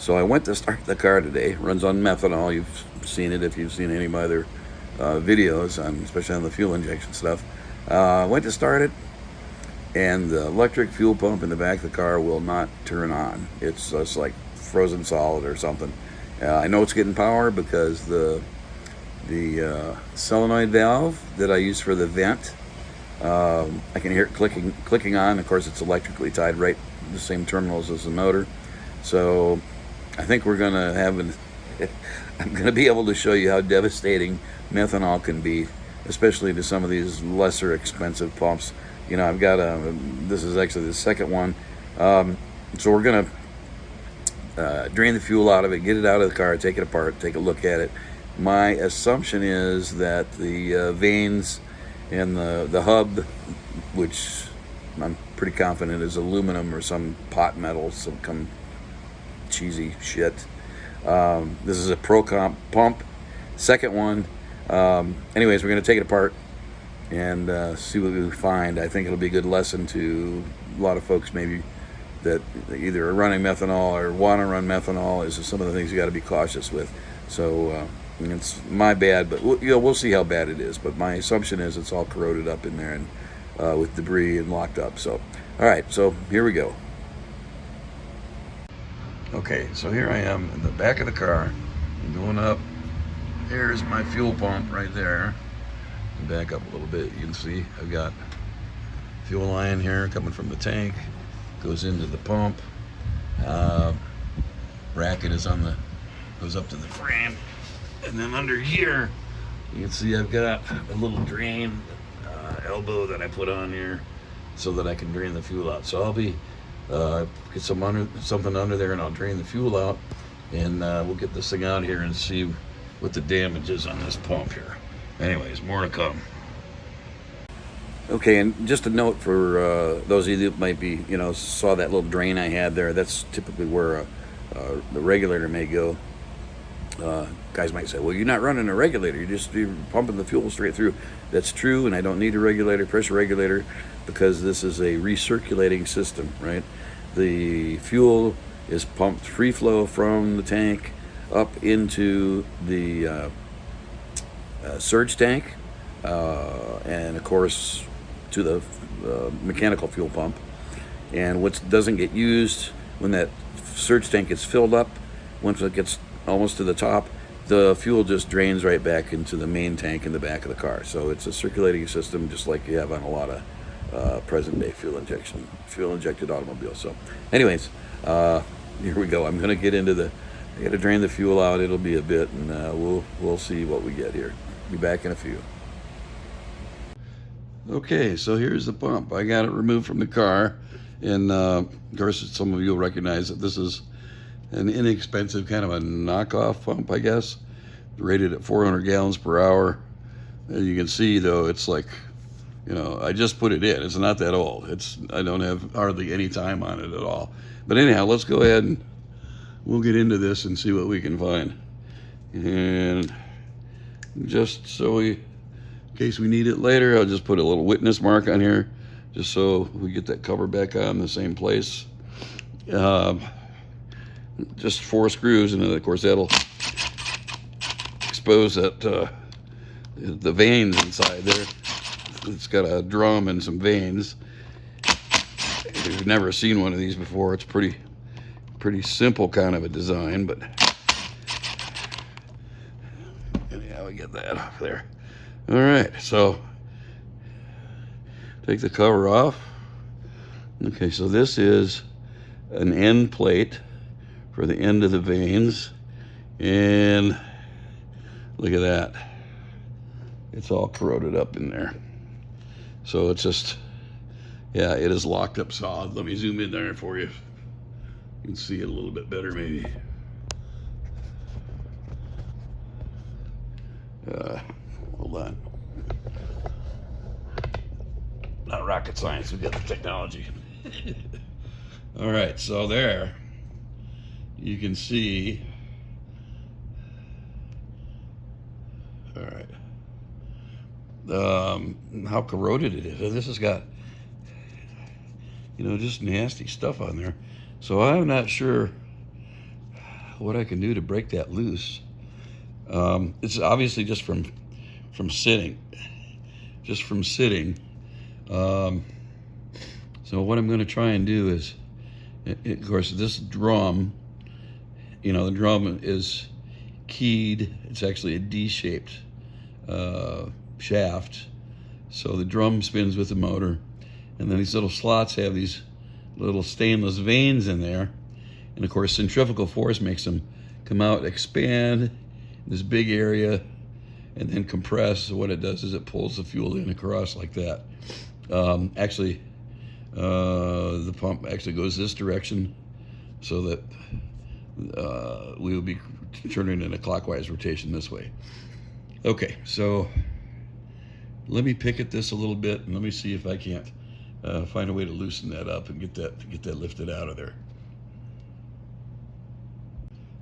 So I went to start the car today. It runs on methanol. You've seen it if you've seen any of my other videos, especially on the fuel injection stuff. Went to start it, and the electric fuel pump in the back of the car will not turn on. It's just like frozen solid or something. I know it's getting power because the solenoid valve that I use for the vent, I can hear it clicking on. Of course, it's electrically tied right the same terminals as the motor. So I think we're gonna have I'm gonna be able to show you how devastating methanol can be, especially to some of these lesser expensive pumps. You know, I've got this is actually the second one. So we're gonna drain the fuel out of it, get it out of the car, take it apart, take a look at it. My assumption is that the vanes and the hub, which I'm pretty confident is aluminum or some pot metal, some cheesy shit. This is a Pro-Comp pump, second one. Anyways, we're going to take it apart and see what we find. I think it'll be a good lesson to a lot of folks maybe that either are running methanol or want to run methanol. Is some of the things you got to be cautious with. So it's my bad, but we'll see how bad it is. But my assumption is it's all corroded up in there and with debris and locked up. So, all right, so here we go. Okay, so here I am in the back of the car, going up. Here's my fuel pump right there. Back up a little bit, you can see I've got fuel line here coming from the tank, goes into the pump. Bracket is goes up to the frame, and then under here, you can see I've got a little drain elbow that I put on here so that I can drain the fuel out. So I'll be get something under there, and I'll drain the fuel out, and we'll get this thing out here and see what the damage is on this pump here. Anyways, more to come. Okay, and just a note for those of you that might be, saw that little drain I had there. That's typically where the regulator may go. Guys might say, well, you're not running a regulator, you're pumping the fuel straight through. That's true, and I don't need a regulator, pressure regulator, because this is a recirculating system, right? The fuel is pumped free flow from the tank up into the surge tank, and of course to the mechanical fuel pump. And what doesn't get used when that surge tank gets filled up, once it gets almost to the top, the fuel just drains right back into the main tank in the back of the car. So it's a circulating system, just like you have on a lot of present-day fuel injected automobiles. So, anyways, here we go. I'm going to get into I got to drain the fuel out. It'll be a bit, and we'll see what we get here. Be back in a few. Okay, so here's the pump. I got it removed from the car, and of course, some of you will recognize that this is an inexpensive kind of a knockoff pump, I guess, rated at 400 gallons per hour. And you can see, though, it's like, I just put it in. It's not that old. I don't have hardly any time on it at all. But anyhow, let's go ahead and we'll get into this and see what we can find. And just so in case we need it later, I'll just put a little witness mark on here, just so we get that cover back on the same place. Just 4 screws, and of course that'll expose that the vanes inside there. It's got a drum and some vanes. If you've never seen one of these before, it's pretty simple kind of a design, but anyhow, we get that off there. All right, so take the cover off. Okay, so this is an end plate for the end of the vanes, and look at that, it's all corroded up in there. So it's just, yeah, it is locked up solid. Let me zoom in there for you. You can see it a little bit better maybe. Hold on. Not rocket science, we've got the technology. All right, so there you can see, all right, how corroded it is. And this has got, just nasty stuff on there. So I'm not sure what I can do to break that loose. It's obviously just from sitting, so what I'm going to try and do is, of course, this drum, the drum is keyed. It's actually a D-shaped shaft, so the drum spins with the motor, and then these little slots have these little stainless veins in there, and of course centrifugal force makes them come out, expand in this big area, and then compress. So what it does is it pulls the fuel in across like that. Actually, the pump actually goes this direction, so that we will be turning in a clockwise rotation this way. Okay, so let me pick at this a little bit, and let me see if I can't find a way to loosen that up and get that lifted out of there.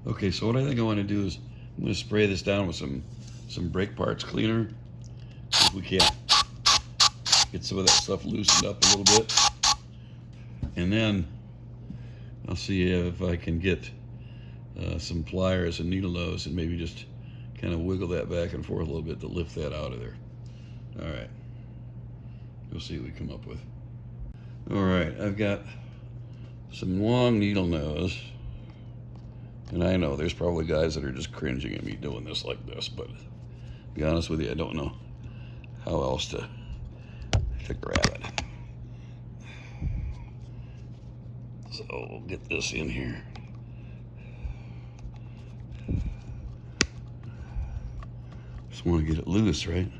Okay, so what I think I want to do is I'm going to spray this down with some brake parts cleaner, see if we can't get some of that stuff loosened up a little bit, and then I'll see if I can get some pliers and needle nose and maybe just kind of wiggle that back and forth a little bit to lift that out of there. All right, we'll see what we come up with. All right, I've got some long needle nose, and I know there's probably guys that are just cringing at me doing this like this, but to be honest with you, I don't know how else to grab it. So we'll get this in here. Just want to get it loose, right?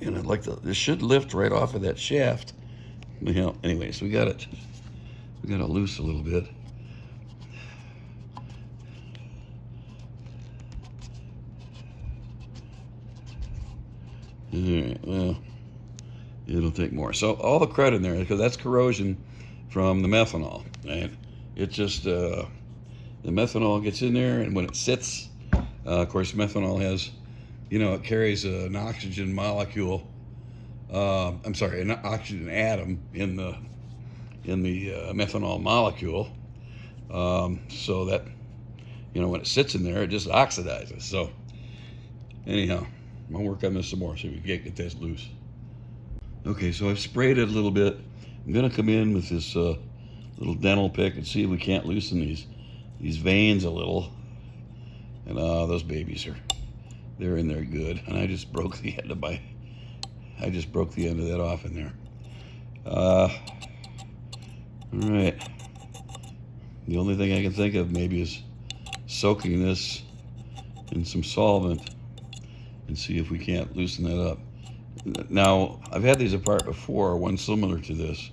And I'd like to, this should lift right off of that shaft. Anyways, we got it loose a little bit. All right, well, it'll take more. So all the credit in there, because that's corrosion from the methanol, right? It just, the methanol gets in there, and when it sits, of course, methanol has, it carries an oxygen molecule, I'm sorry, an oxygen atom in the methanol molecule, so that, when it sits in there, it just oxidizes. So anyhow, I'm gonna work on this some more so we can get this loose. Okay, so I've sprayed it a little bit. I'm gonna come in with this little dental pick and see if we can't loosen these veins a little. And those babies they're in there good. And I just broke the end of that off in there. All right. The only thing I can think of maybe is soaking this in some solvent and see if we can't loosen that up. Now, I've had these apart before, one similar to this,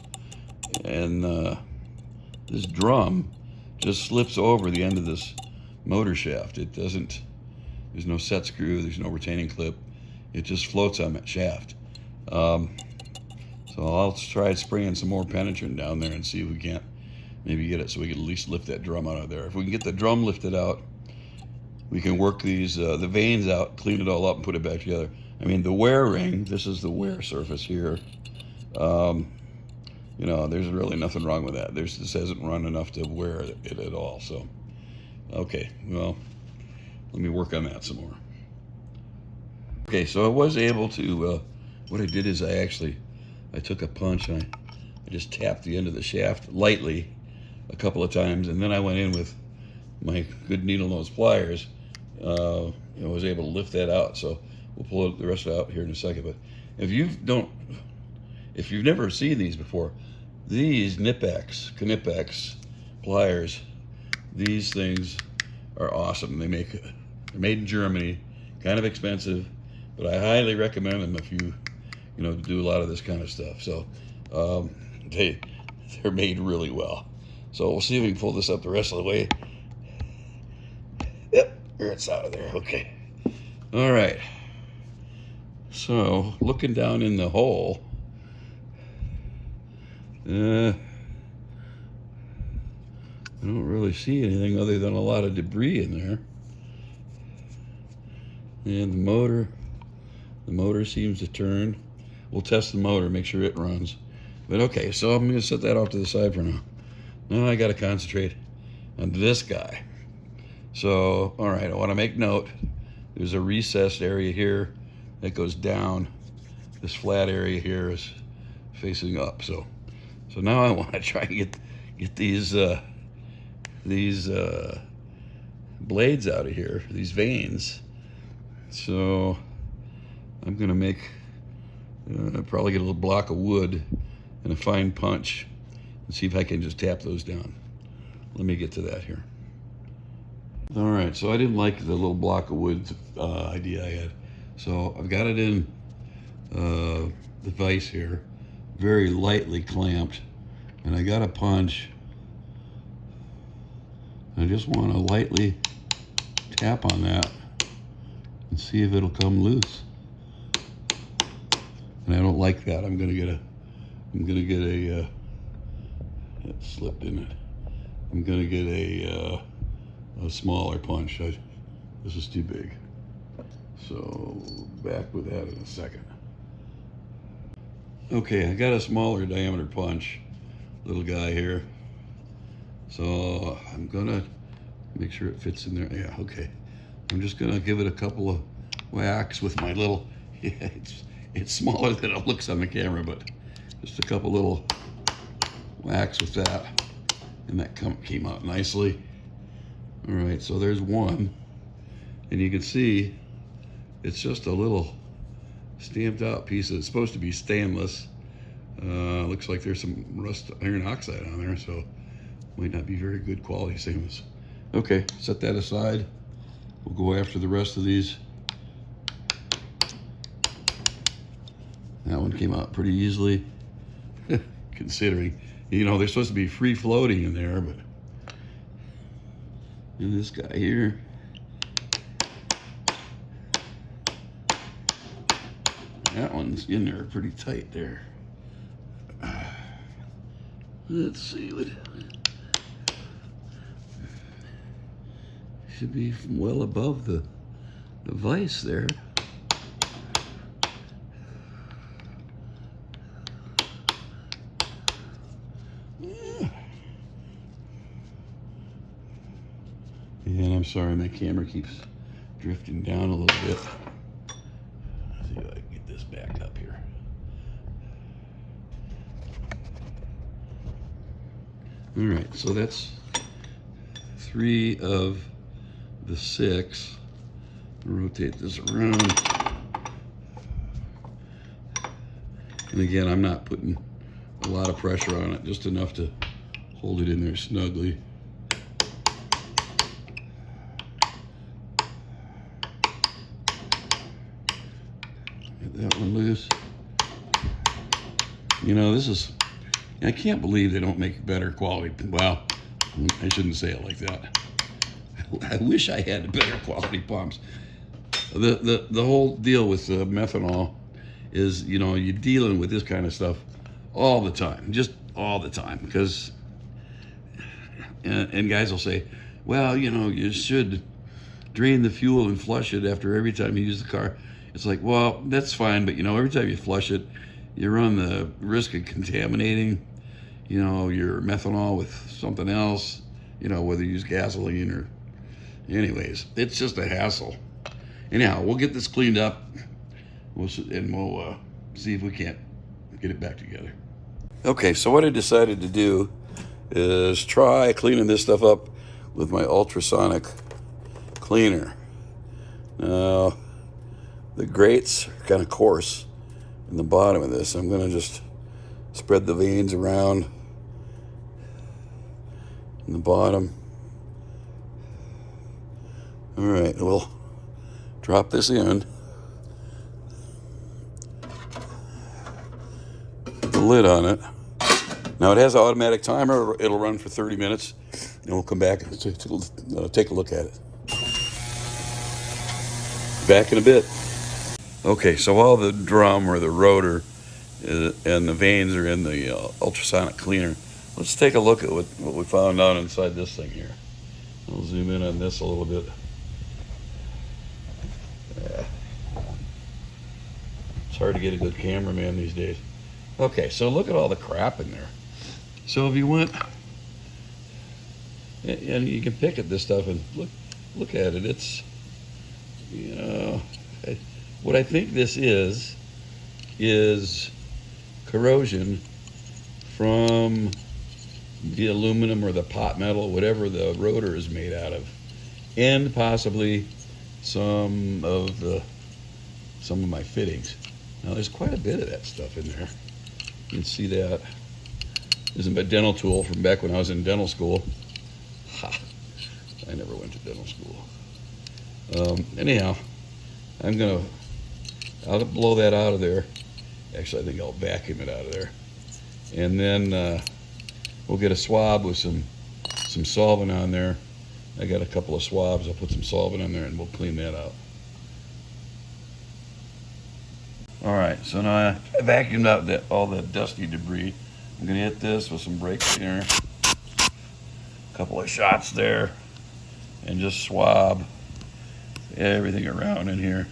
and this drum just slips over the end of this motor shaft. It doesn't, there's no set screw, there's no retaining clip. It just floats on that shaft. So I'll try spraying some more penetrant down there and see if we can't maybe get it so we can at least lift that drum out of there. If we can get the drum lifted out, we can work these the veins out, clean it all up, and put it back together. I mean, the wear ring, this is the wear surface here. There's really nothing wrong with that. This hasn't run enough to wear it at all. So, okay, well, let me work on that some more. Okay, so I was able to, what I did is I took a punch and I just tapped the end of the shaft lightly a couple of times, and then I went in with my good needle nose pliers. I was able to lift that out. So we'll pull the rest out here in a second. But if you've never seen these before, these Knipex pliers, these things are awesome. They're made in Germany, kind of expensive, but I highly recommend them if you do a lot of this kind of stuff. So they're made really well. So we'll see if we can pull this up the rest of the way. Yep, it's out of there. Okay. All right. So looking down in the hole, I don't really see anything other than a lot of debris in there. And the motor seems to turn. We'll test the motor, make sure it runs. But okay, so I'm going to set that off to the side for now. Now I got to concentrate on this guy. So, all right, I want to make note. There's a recessed area here that goes down. This flat area here is facing up. So now I want to try and get these blades out of here, these vanes. So I'm gonna make probably get a little block of wood and a fine punch and see if I can just tap those down. Let me get to that here. All right, so I didn't like the little block of wood idea I had. So I've got it in the vise here, very lightly clamped, and I got a punch. I just want to lightly tap on that and see if it'll come loose. And I don't like that. I'm gonna get a it slipped in it. I'm gonna get a smaller punch. This is too big. So back with that in a second. Okay, I got a smaller diameter punch, little guy here. So I'm gonna make sure it fits in there. Yeah, okay. I'm just gonna give it a couple of whacks with my little, yeah, it's smaller than it looks on the camera, but just a couple little whacks with that. And that came out nicely. All right, so there's one. And you can see it's just a little stamped out piece. It's supposed to be stainless. Looks like there's some rust iron oxide on there, so might not be very good quality stainless. Okay, set that aside. We'll go after the rest of these. That one came out pretty easily, considering, you know, they're supposed to be free floating in there, but and this guy here. That one's in there pretty tight there. Let's see what should be well above the vise there. And I'm sorry, my camera keeps drifting down a little bit. Let's see if I can get this back up here. All right, so that's 3 of the 6. Rotate this around. And again, I'm not putting a lot of pressure on it, just enough to hold it in there snugly. Get that one loose. You know, this is, I can't believe they don't make better quality. Well, I shouldn't say it like that. I wish I had better quality pumps. The whole deal with methanol is, you know, you're dealing with this kind of stuff all the time, just all the time, because, and guys will say, well, you know, you should drain the fuel and flush it after every time you use the car. It's like, well, that's fine, but you know, every time you flush it, you run the risk of contaminating, you know, your methanol with something else, you know, whether you use gasoline or, anyways, it's just a hassle. Anyhow, we'll get this cleaned up, we'll see if we can't get it back together. Okay, so what I decided to do is try cleaning this stuff up with my ultrasonic cleaner. Now, the grates are kind of coarse in the bottom of this. I'm gonna just spread the veins around in the bottom. All right, we'll drop this in. Put the lid on it. Now it has an automatic timer. It'll run for 30 minutes, and we'll come back and take a look at it. Back in a bit. Okay, so while the drum or the rotor and the vanes are in the ultrasonic cleaner, let's take a look at what we found out inside this thing here. I'll zoom in on this a little bit. Yeah. It's hard to get a good cameraman these days. Okay, so look at all the crap in there. So if you went And you can pick at this stuff and look at it. It's, you know, what I think this is corrosion from the aluminum or the pot metal, whatever the rotor is made out of, and possibly some of my fittings. Now there's quite a bit of that stuff in there. You can see that. This is my dental tool from back when I was in dental school. Ha! I never went to dental school. Anyhow, I'll blow that out of there. Actually, I think I'll vacuum it out of there. And then we'll get a swab with some solvent on there. I got a couple of swabs. I'll put some solvent on there and we'll clean that out. All right, so now I vacuumed out all that dusty debris. I'm gonna hit this with some brake cleaner. A couple of shots there, and just swab everything around in here.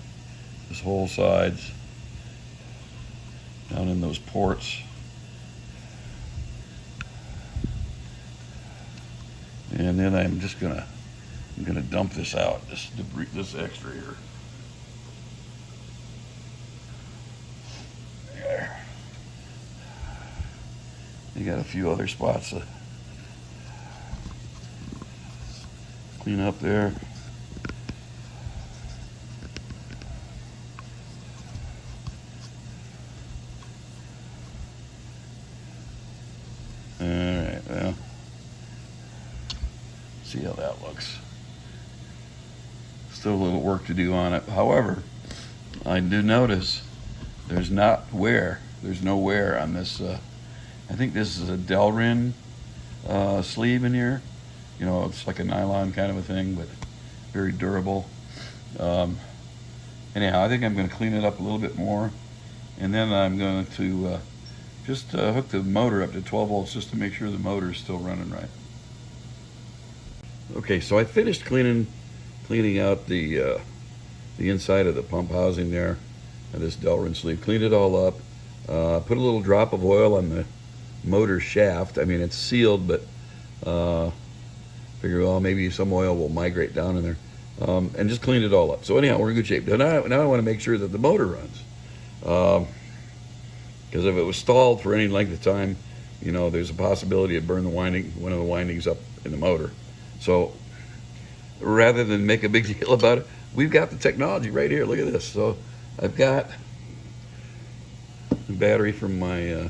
This whole sides, down in those ports. And then I'm gonna dump this out, this debris, this extra here. There. You got a few other spots to clean up there. All right, well, see how that looks. Still a little work to do on it. However, I do notice there's no wear on this. I think this is a Delrin sleeve in here. You know, it's like a nylon kind of a thing, but very durable. Anyhow, I think I'm going to clean it up a little bit more, and then I'm going to just hook the motor up to 12 volts just to make sure the motor is still running right. Okay, so I finished cleaning out the inside of the pump housing there, and this Delrin sleeve. Cleaned it all up. Put a little drop of oil on the motor shaft. I mean, it's sealed, but figure, well, maybe some oil will migrate down in there, and just cleaned it all up. So anyhow, we're in good shape. Now I want to make sure that the motor runs, because if it was stalled for any length of time, you know, there's a possibility of burn one of the windings up in the motor. So rather than make a big deal about it, we've got the technology right here. Look at this. So I've got the battery from my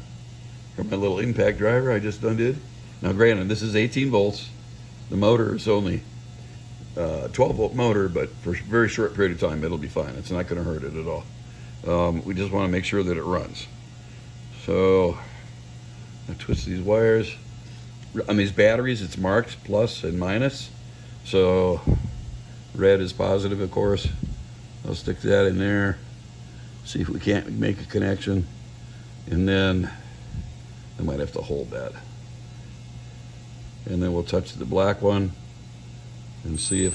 little impact driver I just undid. Now granted, this is 18 volts. The motor is only 12 volt motor, but for a very short period of time it'll be fine. It's not going to hurt it at all. We just want to make sure that it runs. So I twist these wires. On these batteries, it's marked plus and minus. So red is positive, of course. I'll stick that in there. See if we can't make a connection. And then I might have to hold that. And then we'll touch the black one and see,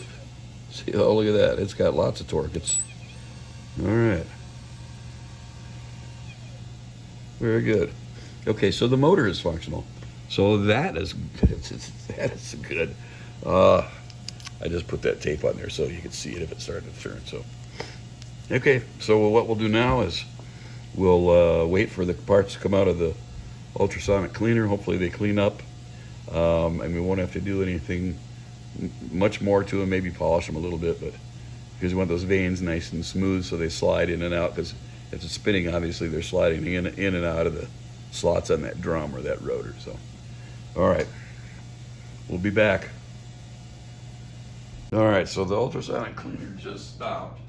oh, look at that. It's got lots of torque. All right. Very good. Okay, so the motor is functional. So that is good. That is good. I just put that tape on there so you can see it if it started to turn. So, okay, so what we'll do now is we'll wait for the parts to come out of the ultrasonic cleaner. Hopefully they clean up. And we won't have to do anything much more to them, maybe polish them a little bit, but because we want those vanes nice and smooth so they slide in and out, because if it's spinning, obviously they're sliding in and out of the slots on that drum or that rotor. So, all right, we'll be back. All right, so the ultrasonic cleaner just stopped,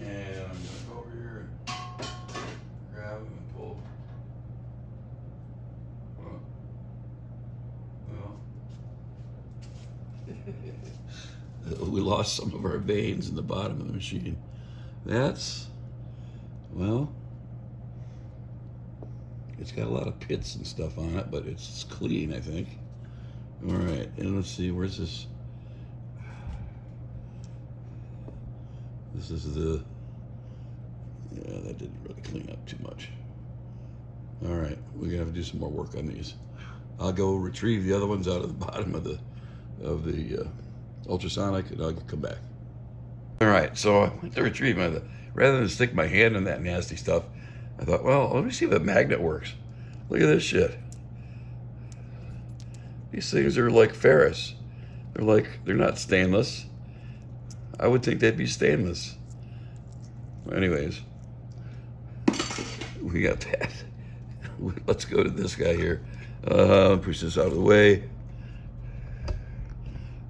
and I'm gonna go over here and grab them and pull. We lost some of our vanes in the bottom of the machine. That's, well, it's got a lot of pits and stuff on it, but it's clean, I think. All right, and let's see, where's this? This is the, yeah, that didn't really clean up too much. All right, we're gonna have to do some more work on these. I'll go retrieve the other ones out of the bottom of the of the ultrasonic, and I'll come back. All right, so I went to retrieve my, rather than stick my hand in that nasty stuff, I thought, well, let me see if the magnet works. Look at this shit. These things are like ferrous. They're not stainless. I would think they'd be stainless. Anyways, we got that. Let's go to this guy here. Push this out of the way.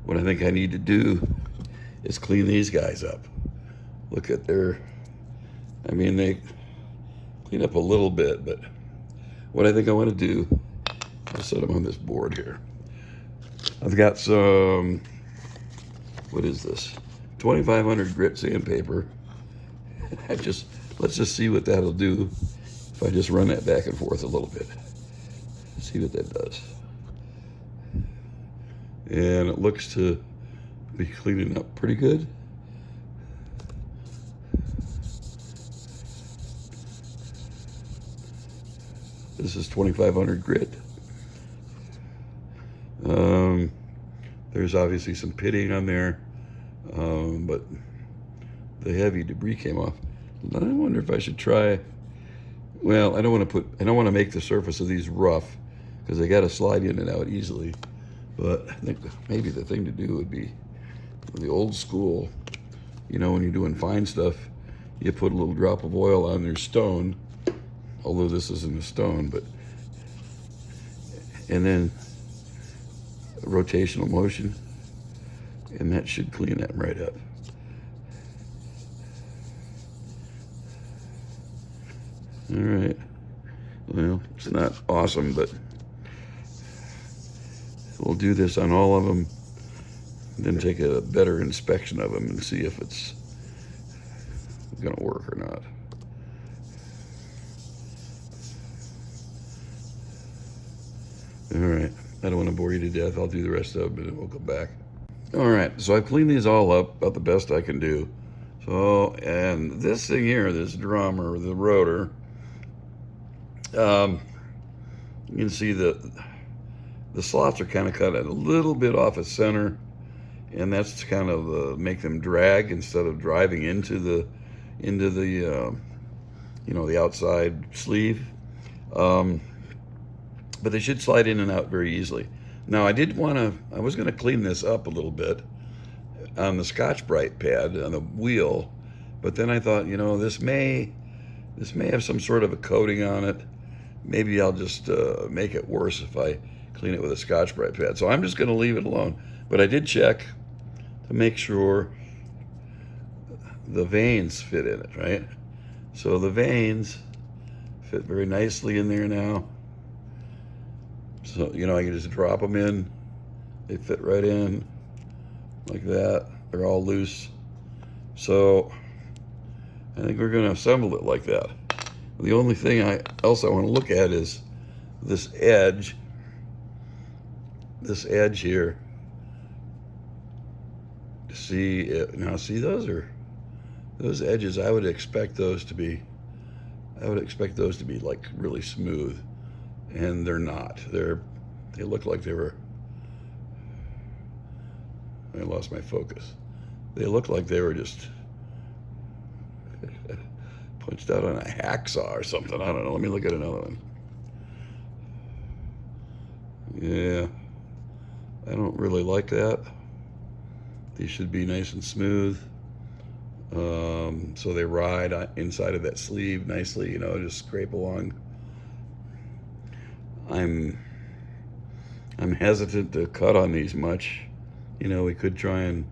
What I think I need to do is clean these guys up. Look at their, I mean, they clean up a little bit, but what I think I want to do, I'll set them on this board here. I've got some, what is this? 2500 grit sandpaper. Let's just see what that'll do if I just run that back and forth a little bit. See what that does. And it looks to be cleaning up pretty good. This is 2500 grit. There's obviously some pitting on there, but the heavy debris came off. I wonder if I should try. Well, I don't want to make the surface of these rough because they got to slide in and out easily. But I think maybe the thing to do would be the old school. You know, when you're doing fine stuff, you put a little drop of oil on your stone. Although this isn't a stone, but and then rotational motion, and that should clean that right up. All right. Well, it's not awesome, but we'll do this on all of them, then take a better inspection of them and see if it's gonna work or not. All right, I don't want to bore you to death. I'll do the rest of it and we'll come back. All right, so I've cleaned these all up about the best I can do. So, and this thing here, this drum or the rotor, you can see the slots are kind of cut a little bit off of center, and that's to kind of make them drag instead of driving into the you know, the outside sleeve. But they should slide in and out very easily. Now I was gonna clean this up a little bit on the Scotch-Brite pad on the wheel, but then I thought, you know, this may have some sort of a coating on it. Maybe I'll just make it worse if I clean it with a Scotch-Brite pad. So I'm just gonna leave it alone. But I did check to make sure the vanes fit in it, right? So the vanes fit very nicely in there now. So, you know, I can just drop them in. They fit right in like that. They're all loose. So I think we're going to assemble it like that. The only thing else I want to look at is this edge. This edge here. See it now. See, those edges. I would expect those to be like really smooth. And they're not. They look like they were, I lost my focus. They look like they were just punched out on a hacksaw or something. I don't know. Let me look at another one. Yeah, I don't really like that. These should be nice and smooth. So they ride inside of that sleeve nicely, you know, just scrape along. I'm hesitant to cut on these much. You know, we could try and,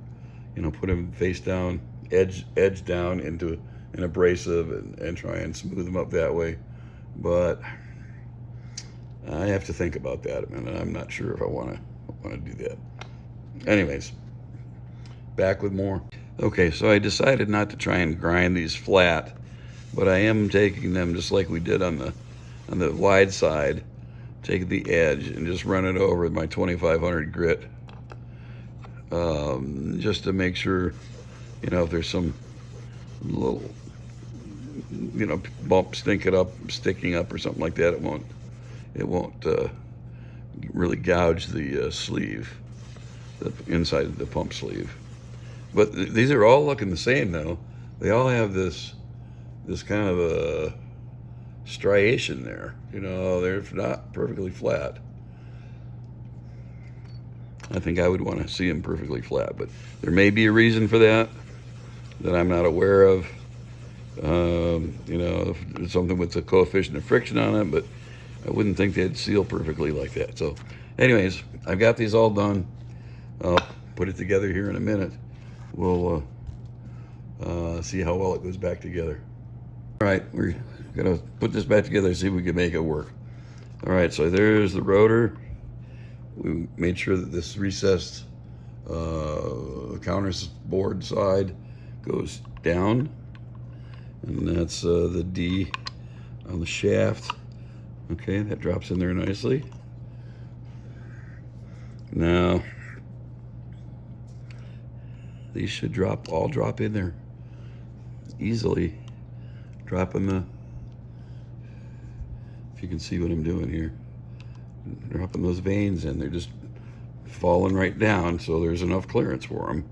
you know, put them face down, edge down into an abrasive and try and smooth them up that way. But I have to think about that a minute. I'm not sure if I want to do that. Anyways, back with more. Okay, so I decided not to try and grind these flat, but I am taking them just like we did on the wide side. Take the edge and just run it over with my 2500 grit, just to make sure, you know, if there's some little, you know, bump sticking up or something like that, it won't really gouge the sleeve. the inside of the pump sleeve. But these are all looking the same though. They all have this kind of a striation there. You know, they're not perfectly flat. I think I would want to see them perfectly flat, but there may be a reason for that I'm not aware of. You know, something with the coefficient of friction on it, but I wouldn't think they'd seal perfectly like that. So anyways, I've got these all done. I'll put it together here in a minute. We'll see how well it goes back together. All right, we're gonna put this back together and see if we can make it work. All right, so there's the rotor. We made sure that this recessed counter board side goes down, and that's the D on the shaft. Okay, that drops in there nicely. Now these should all drop in there easily. Dropping if you can see what I'm doing here, dropping those veins in, they're just falling right down, so there's enough clearance for them.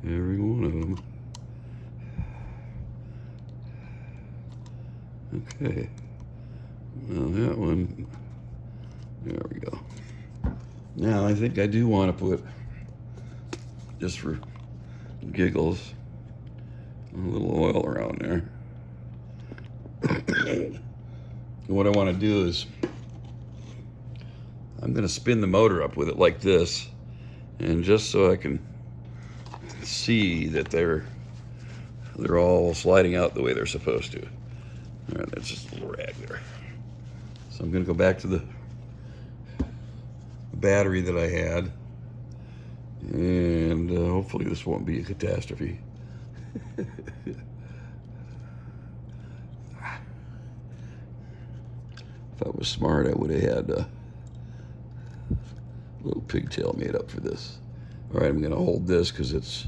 Every one of them. Okay, now that one, there we go. Now I think I do want to put, just for giggles, a little oil around there. And what I want to do is I'm going to spin the motor up with it like this, and just so I can see that they're all sliding out the way they're supposed to. All right, that's just a little rag there. So I'm going to go back to the battery that I had, and hopefully this won't be a catastrophe. If I was smart, I would have had a little pigtail made up for this. All right, I'm going to hold this because it's...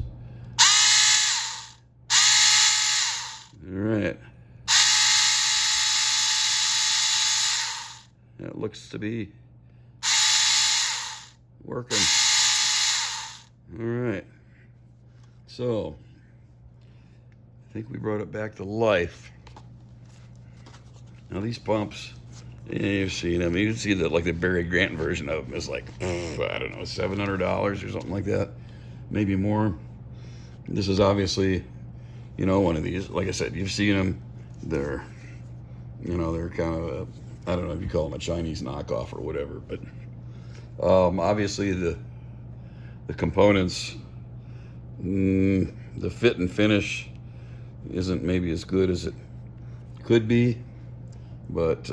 All right. That looks to be working. All right. So, I think we brought it back to life. Now these pumps, you've seen them. You can see that, like the Barry Grant version of them is like, I don't know, $700 or something like that, maybe more. This is obviously, you know, one of these. Like I said, you've seen them. They're, you know, they're kind of a, I don't know if you call them a Chinese knockoff or whatever, but obviously the components, the fit and finish isn't maybe as good as it could be, but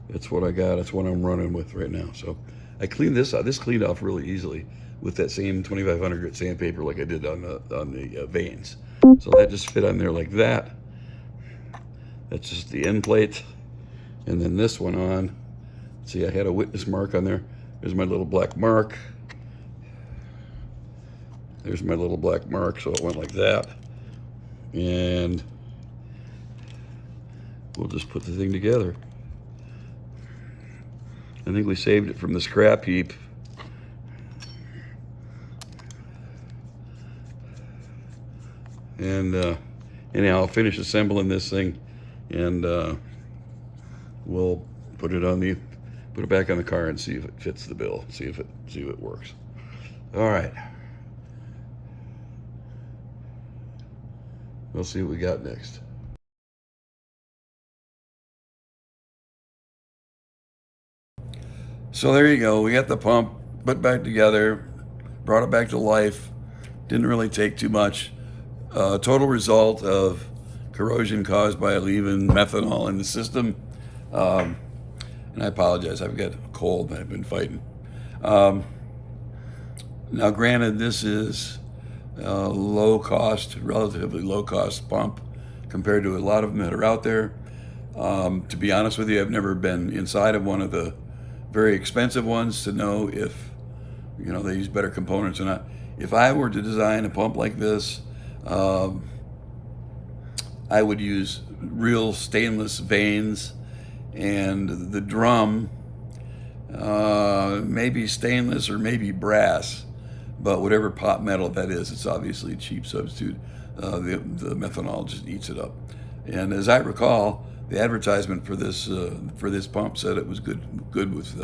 it's what I got. It's what I'm running with right now. So I cleaned this out. This cleaned off really easily with that same 2500 grit sandpaper like I did on the veins. So that just fit on there like that. That's just the end plate. And then this one on, see, I had a witness mark on there. There's my little black mark. There's my little black mark, so it went like that. And we'll just put the thing together. I think we saved it from the scrap heap. And anyhow, I'll finish assembling this thing, and we'll put it back on the car and see if it fits the bill. See if it works. All right. We'll see what we got next. So there you go. We got the pump put back together, brought it back to life. Didn't really take too much. Total result of corrosion caused by leaving methanol in the system. And I apologize, I've got a cold that I've been fighting. Now granted, this is a relatively low cost pump compared to a lot of them that are out there. To be honest with you, I've never been inside of one of the very expensive ones to know if, you know, they use better components or not. If I were to design a pump like this, I would use real stainless vanes and the drum maybe stainless or maybe brass, but whatever pot metal that is, it's obviously a cheap substitute. The methanol just eats it up. And as I recall, the advertisement for this pump said it was good with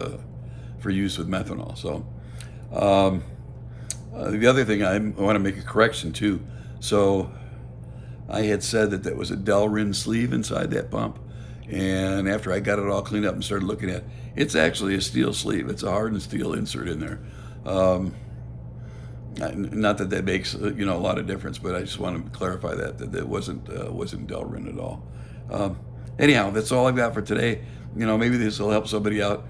for use with methanol. So the other thing, I want to make a correction too. So I had said that was a Delrin sleeve inside that pump, and after I got it all cleaned up and started looking at it, it's actually a steel sleeve. It's a hardened steel insert in there. Not that that makes a lot of difference, but I just want to clarify that it wasn't Delrin at all. Anyhow, that's all I've got for today. Maybe this will help somebody out.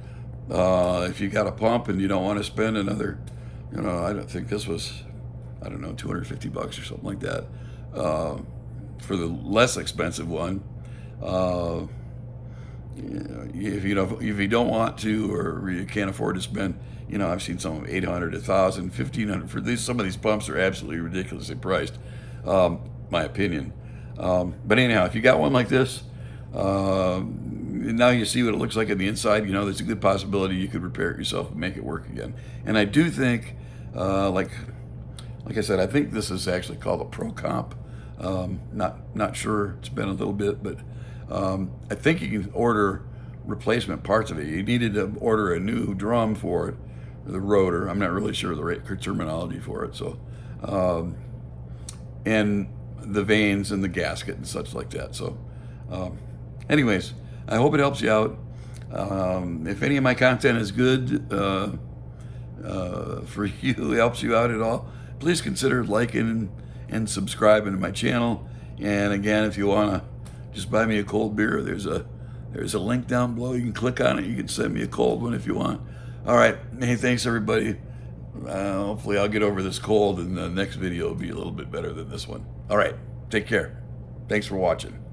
If you got a pump and you don't want to spend another, I don't think this was, I don't know, $250 or something like that. For the less expensive one, if you don't want to, or you can't afford to spend, I've seen some of them $800, $1,000, $1,500 for these. Some of these pumps are absolutely ridiculously priced, my opinion. But anyhow, if you got one like this, now you see what it looks like on the inside. There's a good possibility you could repair it yourself and make it work again. And I do think, like I said, I think this is actually called a Pro Comp. Not sure. It's been a little bit, but I think you can order replacement parts of it. You needed to order a new drum for it, the rotor. I'm not really sure the right terminology for it. So, and the vanes and the gasket and such like that. So, anyways, I hope it helps you out. If any of my content is good for you, helps you out at all, please consider liking and subscribing to my channel. And again, if you want to just buy me a cold beer, there's a link down below. You can click on it. You can send me a cold one if you want. All right. Hey, thanks everybody. Hopefully I'll get over this cold, and the next video will be a little bit better than this one. All right. Take care. Thanks for watching.